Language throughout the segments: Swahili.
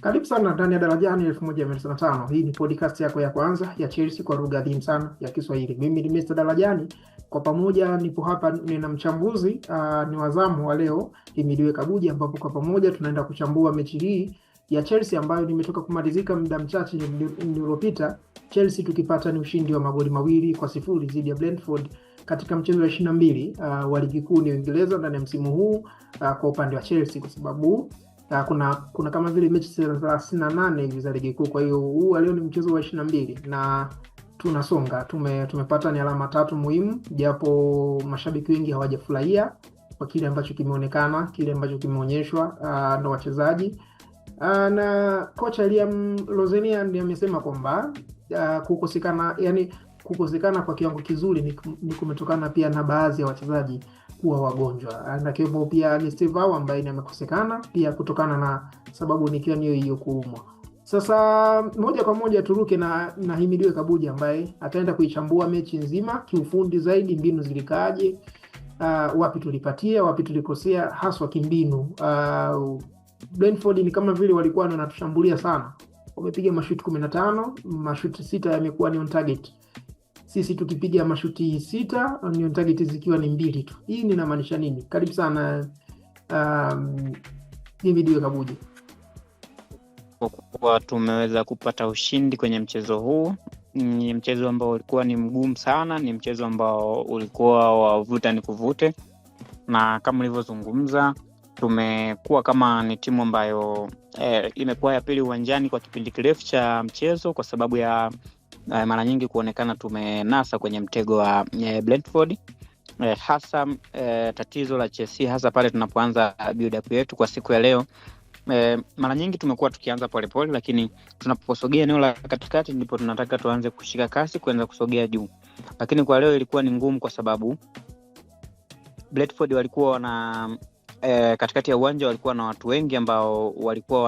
Karibu sana ndani ya Darajani 1905. Hii ni podcast yako ya kwanza ya Chelsea kwa lugha adhimu sana ya Kiswahili. Mimi ni Mr. Darajani. Kwa pamoja nipo hapa nina mchambuzi ni wazamu wa leo Himidiwe Kabuji, ambapo kwa pamoja tunaenda kuchambua mechi hii ya Chelsea ambayo nimetoka kumalizika muda mchache uliopita. Chelsea tukipata ni ushindi wa magoli 2-0 dhidi ya Brentford katika mchezo wa 22 wa ligi kuu ni Uingereza ndani ya msimu huu kwa upande wa Chelsea, kwa sababu kuna kama vile mechi 38 hivi za ligi kuu. Kwa hiyo huu leo ni mchezo wa 22 na tunasonga. Tumepata ni alama 3 muhimu, japo mashabiki wengi hawajafurahia kwa kile ambacho kimeonekana, kile ambacho kimeonyeshwa na wachezaji. Na kocha Liam Rosenior ndiye amesema kwamba kukosekana kwa kiwango kizuri ni kumetokana pia na baadhi ya wachezaji kuwa wagonjwa, na kiwemo pia ni Steve Au ambaye amekosekana pia kutokana na sababu nikiwa hiyo kuumwa. Sasa moja kwa moja turuke na Himidiwe Kabuji ambaye ataenda kuichambua mechi nzima kiufundi zaidi, mbinu zilikaaje, wapi tulipatia, wapi tulikosea haswa kimbinu. Brentford ni kama vile walikuwa wanatushambulia sana. Wamepiga mashuti 15, mashuti 6 yamekuwa ni on target. Sisi tukipiga mashuti 6 ni on target zikiwa ni 2 tu. Hii inamaanisha nini? Karibu sana Himidiwe Kabuji. Kwa tumeweza kupata ushindi kwenye mchezo huu. Ni mchezo ambao ulikuwa ni mgumu sana, ni mchezo ambao ulikuwa wavuta ni kuvute, na kama nilivyozungumza tumekuwa kama ni timu ambayo imekuwa ya pili uwanjani kwa kipindi kirefu cha mchezo, kwa sababu ya mara nyingi kuonekana tumenasa kwenye mtego wa Brentford. Hasa tatizo la Chelsea hasa pale tunapoanza build up yetu kwa siku ya leo. Mara nyingi tumekuwa tukianza polepole, lakini tunaposogea eneo la katikati ndipo tunataka tuanze kushika kasi kuanza kusogea juu. Lakini kwa leo ilikuwa ni ngumu kwa sababu Brentford walikuwa katikati ya uwanja walikuwa na watu wengi ambao walikuwa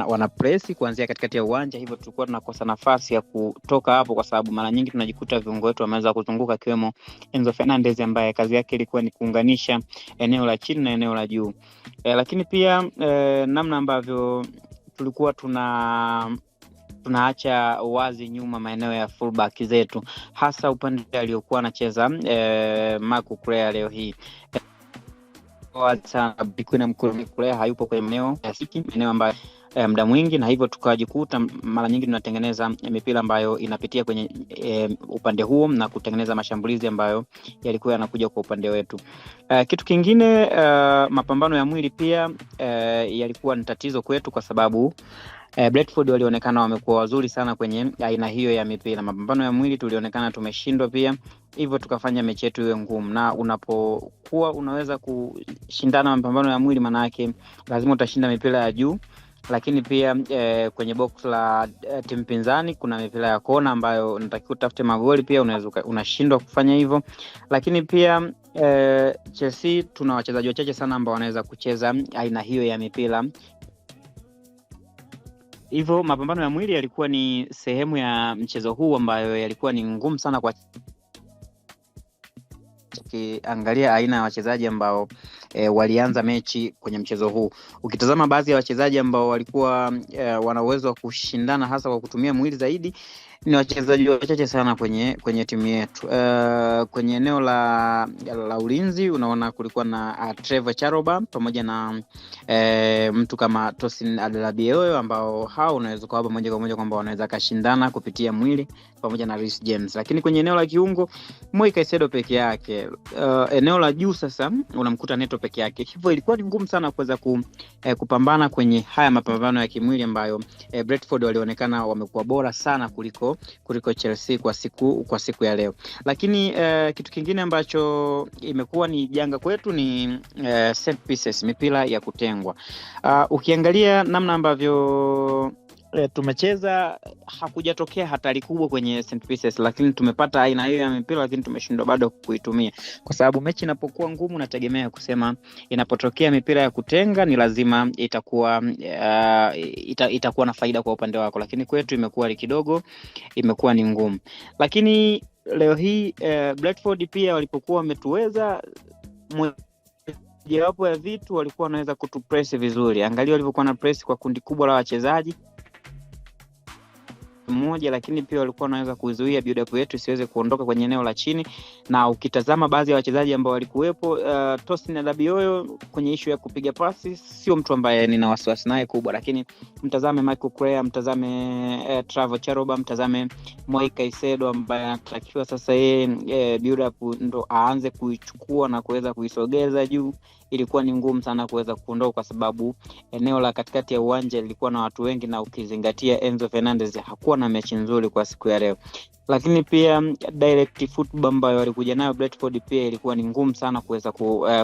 wana press kuanzia katikati ya uwanja, hivyo tulikuwa tunakosa nafasi ya kutoka hapo, kwa sababu mara nyingi tunajikuta viungo wetu wameweza kuzunguka, kiwemo Enzo Fernandez ambaye kazi yake ilikuwa ni kuunganisha eneo la chini na eneo la juu. Lakini pia namna ambavyo tulikuwa tunaacha wazi nyuma maeneo ya fullback zetu, hasa upande aliokuwa anacheza Marco Correa leo hii. Bikuna Mkulea hayupo kwenye eneo ambayo muda mwingi, na hivyo tukajikuta mara nyingi tunatengeneza mipira ambayo inapitia kwenye upande huo na kutengeneza mashambulizi ambayo yalikuwa yanakuja kwa upande wetu. Kitu kingine, mapambano ya mwili pia yalikuwa ni tatizo kwetu, kwa sababu Brentford walionekana wamekuwa wazuri sana kwenye aina hiyo ya mipira. Mapambano ya mwili tulionekana tumeshindwa pia, hivyo tukafanya mechi yetu iwe ngumu. Na unapokuwa unaweza kushindana mapambano ya mwili, maana yake lazima utashinda mipira ya juu, lakini pia kwenye box la timu pinzani kuna mipira ya kona ambayo unatakiwa utafute magoli, pia unashindwa kufanya hivyo. Lakini pia Chelsea tuna wachezaji wachache sana ambao wanaweza kucheza aina hiyo ya mipira. Hivyo mapambano ya mwili yalikuwa ni sehemu ya mchezo huu ambayo yalikuwa ni ngumu sana kwa ukiangalia aina ya wachezaji ambao walianza mechi kwenye mchezo huu. Ukitazama baadhi ya wachezaji ambao walikuwa wana uwezo wa kushindana hasa kwa kutumia mwili zaidi, ni wachezaji wachache sana kwenye timu yetu. Kwenye eneo la ulinzi unaona kulikuwa na Trevor Chalobah pamoja na mtu kama Tosin Adelabioyo, ambao hao unaweza kuwapa moja kwa moja kwamba wanaweza kashindana kupitia mwili pamoja na Reece James. Lakini kwenye eneo la kiungo Moi Caicedo peke yake, eneo la juu sasa unamkuta Neto peke yake. Hivyo ilikuwa ni ngumu sana kuweza kupambana kwenye haya mapambano ya kimwili ambayo Brentford walionekana wamekuwa bora sana kuliko Chelsea kwa siku ya leo. Lakini kitu kingine ambacho imekuwa ni janga kwetu ni set pieces, mipira ya kutengwa. Ukiangalia namna ambavyo tumecheza, hakujatokea hatari kubwa kwenye set pieces, lakini tumepata aina hiyo ya mipira, lakini tumeshindwa bado kuitumia, kwa sababu mechi inapokuwa ngumu nategemea kusema inapotokea mipira ya kutenga ni lazima itakuwa na faida kwa upande wako, lakini kwetu imekuwa ni ngumu. Lakini leo hii Brentford pia walipokuwa wametuweza jawapo ya vitu walikuwa wanaweza kutupress vizuri. Angalia walivyokuwa na press kwa kundi kubwa la wachezaji mmoja, lakini pia walikuwa wanaweza kuzuia build up yetu isiweze kuondoka kwenye eneo la chini. Na ukitazama baadhi ya wachezaji ambao walikuwepo, Tosin Adabioyo kwenye issue ya kupiga pasi sio mtu ambaye nina wasiwasi naye kubwa, lakini mtazame Michael Crea, mtazame Trevor Charoba, mtazame Moi Caicedo ambaye anatakiwa sasa yeye build up ndo aanze kuichukua na kuweza kuisogeza juu. Ilikuwa ni ngumu sana kuweza kuondoka kwa sababu eneo la katikati ya uwanja lilikuwa na watu wengi, na ukizingatia Enzo Fernandez hakuwa na mechi nzuri kwa siku ya leo. Lakini pia direct football ambayo walikuja nayo Brentford pia ilikuwa ni ngumu sana kuweza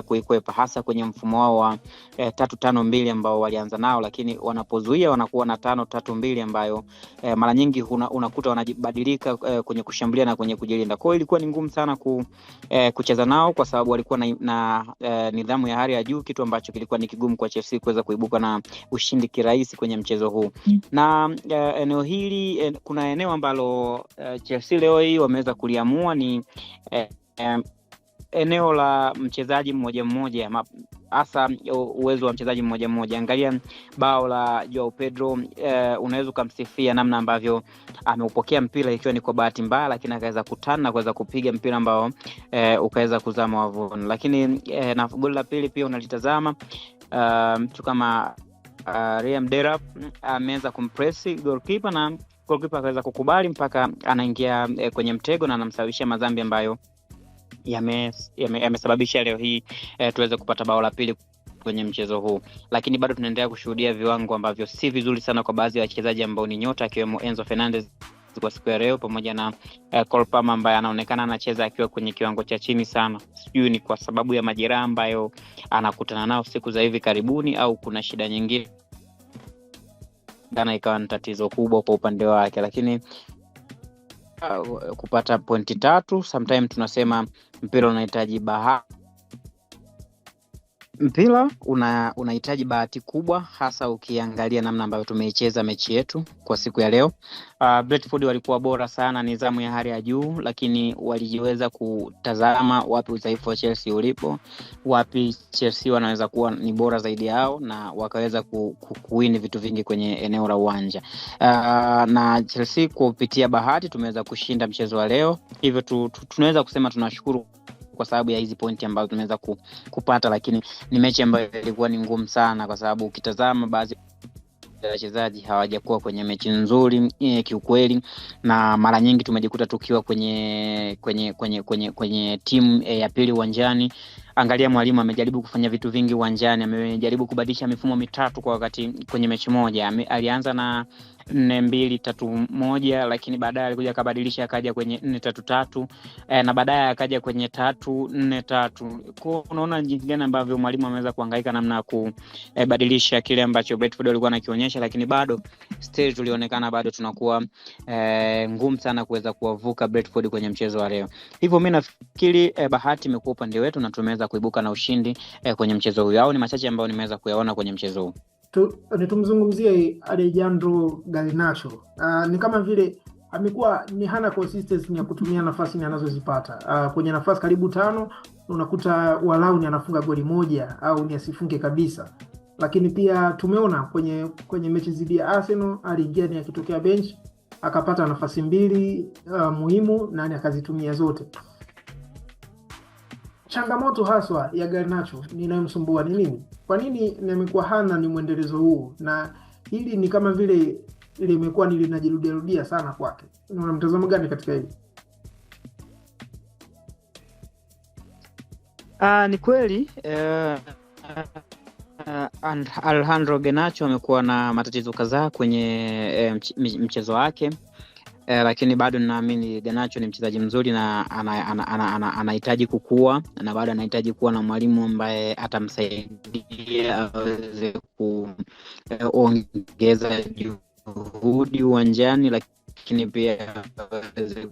kuikwepa, hasa kwenye mfumo wao wa 3-5-2 ambao walianza nao, lakini wanapozuia wanakuwa na 5-3-2 ambayo mara nyingi unakuta wanajibadilika kwenye kushambulia na kwenye kujilinda. Kwa hiyo ilikuwa ni ngumu sana kucheza nao kwa sababu walikuwa na nidhamu ya hali ya juu, kitu ambacho kilikuwa ni kigumu kwa Chelsea kuweza kuibuka na ushindi kirahisi kwenye mchezo huu. Na eneo hili kuna eneo ambalo Chelsea leo hii wameweza kuliamua ni eneo la mchezaji mmoja mmoja, hasa uwezo wa mchezaji mmoja mmoja. Angalia bao la Joao Pedro, unaweza kumsifia namna ambavyo ameupokea mpira ikiwa ni kwa bahati mbaya, lakini akaweza kutana na kuweza kupiga mpira ambao ukaweza kuzama wavuni. Lakini na goli la pili pia unalitazama, mtu kama Liam Delap ameweza kumpress goalkeeper na goalkeeper akaweza kukubali mpaka anaingia kwenye mtego na anamsababishia madhambi ambayo yamesababisha leo hii tuweze kupata bao la pili kwenye mchezo huu. Lakini bado tunaendelea kushuhudia viwango ambavyo si vizuri sana kwa baadhi ya wachezaji ambao ni nyota, akiwemo Enzo Fernandez kwa siku ya leo, pamoja na Cole Palmer ambaye anaonekana anacheza akiwa kwenye kiwango cha chini sana. Sijui ni kwa sababu ya majeraha ambayo anakutana nao siku za hivi karibuni au kuna shida nyingine kana ikawa ni tatizo kubwa kwa upande wake. Lakini kupata pointi 3, sometimes tunasema mpira unahitaji bahati. Mpira unahitaji bahati kubwa, hasa ukiangalia namna ambayo tumeicheza mechi yetu kwa siku ya leo. Brentford walikuwa bora sana, nidhamu ya hali ya juu, lakini waliweza kutazama wapi udhaifu wa Chelsea ulipo, wapi Chelsea wanaweza kuwa ni bora zaidi yao, na wakaweza kuwini vitu vingi kwenye eneo la uwanja. Na Chelsea kupitia bahati tumeweza kushinda mchezo wa leo. Hivyo tunaweza kusema tunashukuru kwa sababu ya hizi pointi ambazo tumeweza kupata, lakini ni mechi ambayo ilikuwa ni ngumu sana kwa sababu ukitazama baadhi ya wachezaji hawajakuwa kwenye mechi nzuri kiukweli, na mara nyingi tumejikuta tukiwa kwenye timu ya pili uwanjani. Angalia mwalimu amejaribu kufanya vitu vingi uwanjani, amejaribu kubadilisha mifumo mitatu kwa wakati kwenye mechi moja. Alianza na 4-2-3-1, lakini baadaye alikuja akabadilisha akaja kwenye 4-3-3, na baadaye akaja kwenye 3-4-3. Kwa unaona jinsi gani ambavyo mwalimu ameweza kuhangaika namna kubadilisha kile ambacho Brentford walikuwa wanakionyesha, lakini bado stage tulionekana bado tunakuwa ngumu sana kuweza kuwavuka Brentford kwenye mchezo wa leo. Hivyo mimi nafikiri bahati imekuwa upande wetu na tumeweza kuibuka na ushindi kwenye mchezo huu. Hao ni machache ambayo nimeweza kuyaona kwenye mchezo huu. Tumzungumzie Alejandro Garnacho. Ni kama vile amekuwa ni hana consistency ya kutumia nafasi anazozipata. Kwenye nafasi karibu 5 unakuta walau ni anafunga goli moja au ni asifunge kabisa. Lakini pia tumeona kwenye mechi dhidi ya Arsenal aliingia ni akitokea bench akapata nafasi 2 muhimu na akazitumia zote. Changamoto haswa ya Garnacho ninayomsumbua ni nini? Kwa nini nimekuwa hana ni mwendelezo huu? Na hili ni kama vile limekuwa linajirudia sana kwake. Una mtazamo gani katika hili? Ni kweli Alejandro Garnacho amekuwa na matatizo kadhaa kwenye mchezo wake. Lakini bado ninaamini Garnacho ni mchezaji mzuri na anahitaji kukua, na bado anahitaji kuwa na mwalimu ambaye atamsaidia aweze kuongeza juhudi uwanjani, lakini pia aweze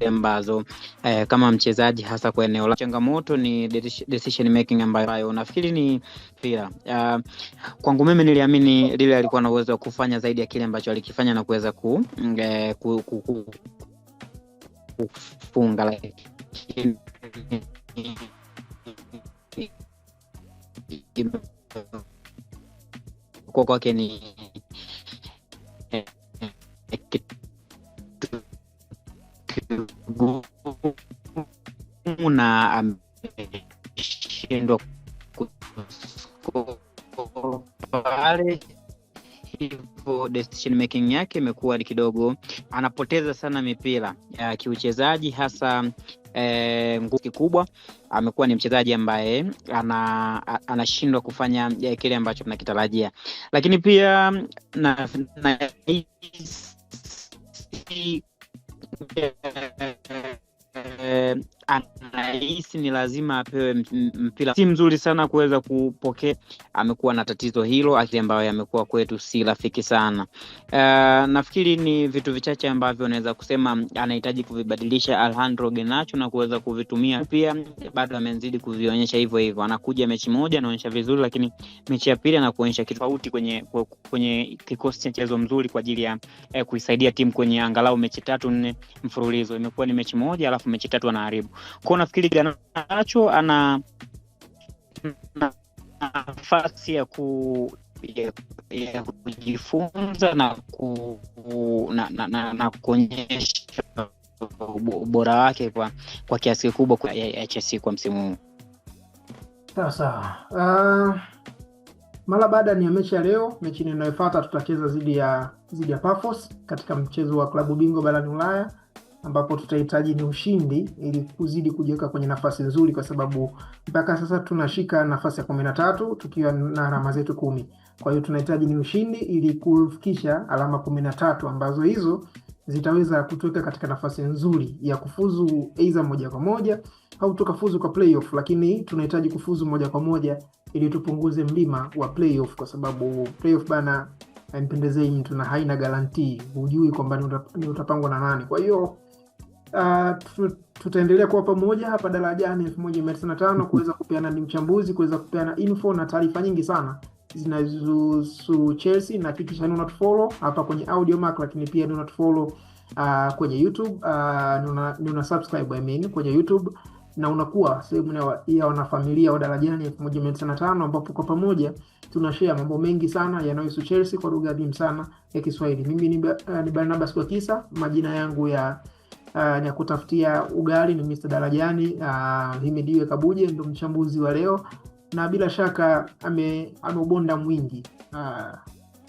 ambazo kama mchezaji hasa kwa eneo la changamoto ni decision making ambayo nafikiri ni pia kwangu mimi niliamini Lille alikuwa na uwezo wa kufanya zaidi ya kile ambacho alikifanya na kuweza kufunga, lakini kwa kwake ni na ameshindwa pale, hivyo decision making yake imekuwa kidogo, anapoteza sana mipira ya kiuchezaji hasa nguvu kubwa. Amekuwa ni mchezaji ambaye anashindwa kufanya kile ambacho tunakitarajia, lakini pia na anahisi ni lazima apewe mpira. Si mzuri sana kuweza kupokea, amekuwa na tatizo hilo, akili ambayo yamekuwa kwetu si rafiki sana. Nafikiri ni vitu vichache ambavyo naweza kusema anahitaji kuvibadilisha Alejandro Garnacho na kuweza kuvitumia. Pia bado amenzidi kuvionyesha hivyo hivyo, anakuja mechi moja anaonyesha vizuri, lakini mechi ya pili anakuonyesha kitu tofauti kwenye kikosi cha mchezo mzuri kwa ajili ya kuisaidia timu kwenye angalau mechi 3-4 mfululizo. Imekuwa ni mechi moja alafu mechi 3 anaharibu. Kwa nafikiri Garnacho ana nafasi ya kujifunza na kuonyesha ubora wake kwa kiasi kikubwa kwa Chelsea kwa msimu huu. Sasa mara baada ya mechi ya leo, mechi inayofuata tutacheza dhidi ya Pafos katika mchezo wa klabu bingwa barani Ulaya, ambapo tutahitaji ni ushindi ili kuzidi kujiweka kwenye nafasi nzuri, kwa sababu mpaka sasa tunashika nafasi ya 13 tukiwa na alama zetu 10. Kwa hiyo tunahitaji ni ushindi ili kufikisha alama 13 ambazo hizo zitaweza kutuweka katika nafasi nzuri ya kufuzu aidha moja kwa moja au tukafuzu kwa playoff, lakini tunahitaji kufuzu moja kwa moja ili tupunguze mlima wa playoff, kwa sababu playoff bana haimpendezei mtu na haina guarantee, hujui kwamba ni utapangwa na nani. Kwa hiyo tutaendelea kuwa pamoja hapa Darajani 1195 kuweza kupeana ni uchambuzi, kuweza kupeana info na taarifa nyingi sana zinazohusu Chelsea. Na hakikisha ni unatufollow hapa kwenye Audiomack, lakini pia ni unatufollow kwenye YouTube, ni una subscribe kwenye YouTube, na unakuwa sehemu ya wanafamilia wa Darajani 1195, ambapo kwa pamoja tunashare mambo mengi sana yanayohusu Chelsea kwa lugha adhimu sana ya Kiswahili. Mimi ni Barnabas Kwakisa, majina yangu ya kutafutia ugali ni Mr. Darajani. Himidiwe Kabuje ndo mchambuzi wa leo, na bila shaka ameubonda mwingi.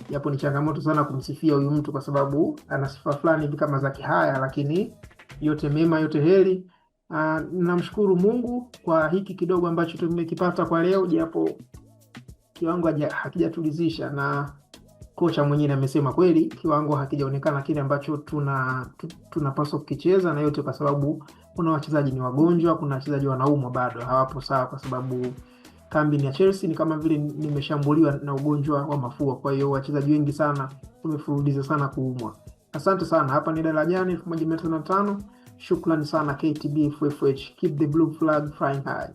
Japo ni changamoto sana kumsifia huyu mtu kwa sababu ana sifa fulani hivi kama za kihaya, lakini yote mema yote heri. Namshukuru Mungu kwa hiki kidogo ambacho tumekipata kwa leo, japo kiwango hakijatulizisha, na kocha mwenyewe amesema kweli kiwango hakijaonekana kile ambacho tunapaswa kukicheza, na yote kwa sababu kuna wachezaji ni wagonjwa, kuna wachezaji wanaumwa bado hawapo sawa, kwa sababu kambi ya Chelsea ni kama vile nimeshambuliwa na ugonjwa wa mafua. Kwa hiyo wachezaji wengi sana tumefurudiza sana kuumwa. Asante sana. Hapa ni Darajani 1195. Shukrani sana KTB FFH. Keep the blue flag flying high.